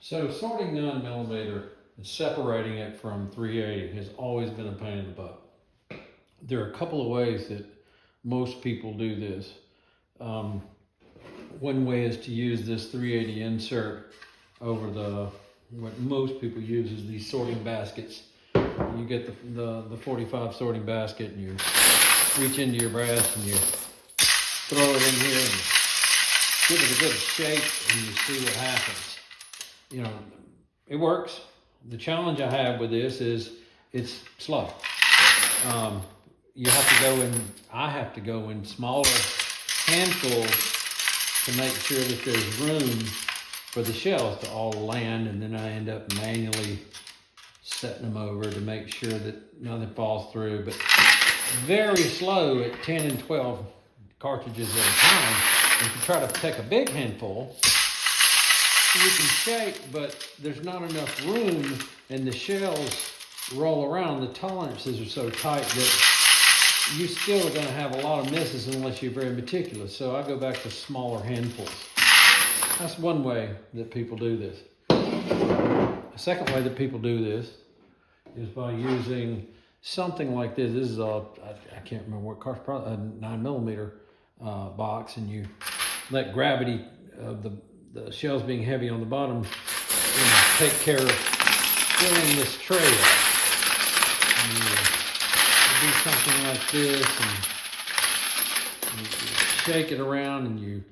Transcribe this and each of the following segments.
So sorting 9mm and separating it from 380 has always been a pain in the butt. There are a couple of ways that most people do this. One way is to use this 380 insert over what most people use is these sorting baskets. You get the 45 sorting basket and you reach into your brass and you throw it in here and give it a good shake and you see what happens. You know, it works. The challenge I have with this is it's slow. You have to go in, I have to go in smaller handfuls to make sure that there's room for the shells to all land, and then I end up manually setting them over to make sure that nothing falls through, but very slow at 10 and 12 cartridges at a time. If you try to take a big handful, you can shake, but there's not enough room and the shells roll around. The tolerances are so tight that you still are going to have a lot of misses unless you're very meticulous. So I go back to smaller handfuls. That's one way that people do this. A second way that people do this is by using something like this. This is I can't remember what cartridge, probably a 9mm box, and you let gravity of the shells being heavy on the bottom take care of filling this tray up. And you do something like this, and you shake it around, and you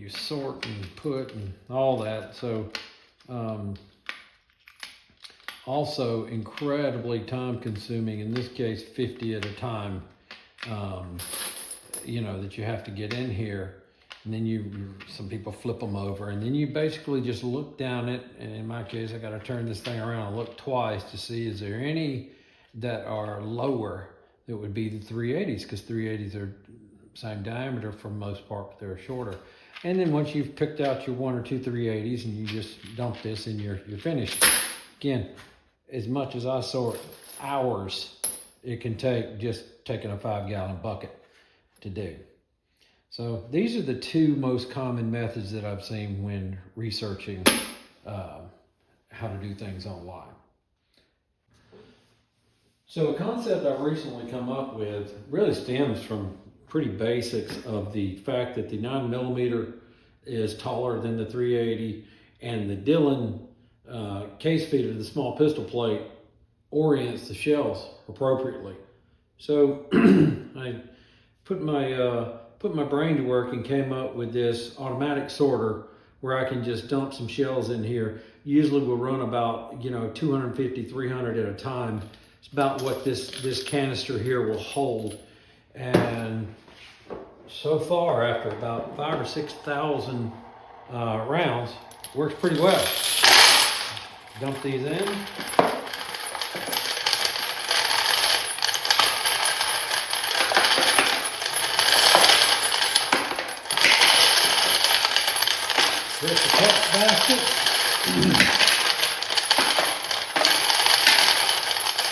sort and put and all that. So also incredibly time consuming, in this case 50 at a time, you know, that you have to get in here. And then some people flip them over, and then you basically just look down it. And in my case, I got to turn this thing around and look twice to see, is there any that are lower that would be the 380s, because 380s are same diameter for the most part, but they're shorter. And then once you've picked out your 1 or 2 380s and you just dump this and you're finished. Again, as much as I sort hours it can take just taking a 5-gallon bucket to do. So these are the two most common methods that I've seen when researching how to do things online. So a concept I've recently come up with really stems from pretty basics of the fact that the 9mm is taller than the 380, and the Dillon case feeder, the small pistol plate, orients the shells appropriately. So I put my brain to work and came up with this automatic sorter where I can just dump some shells in here. Usually we'll run about 250, 300 at a time. It's about what this canister here will hold. And so far, after about 5,000 or 6,000 rounds, works pretty well. Dump these in. Here's the catch basket.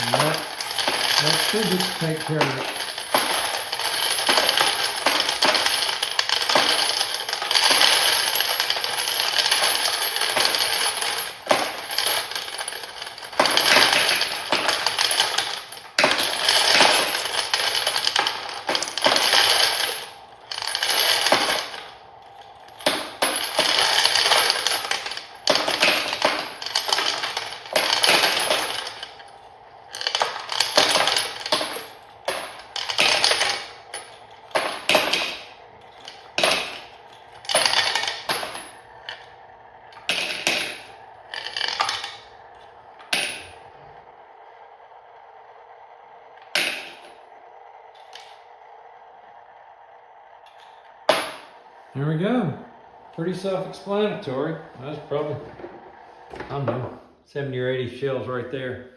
And that should just take care of it. There we go. Pretty self-explanatory. That's probably, I don't know, 70 or 80 shells right there,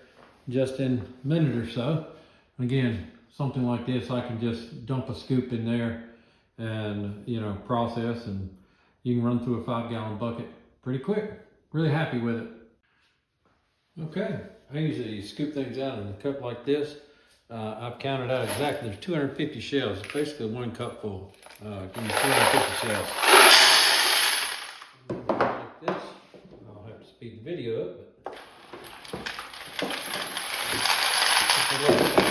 just in a minute or so. Again, something like this, I can just dump a scoop in there and, process, and you can run through a 5-gallon bucket pretty quick. Really happy with it. Okay, I usually scoop things out in a cup like this. I've counted out exactly, there's 250 shells. It's basically 1 cup full. Give me 250 shells. Like this. I'll have to speed speed the video up, but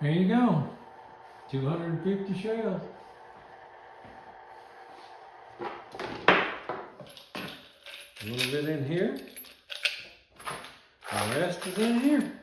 there you go. 250 shells. A little bit in here. The rest is in here.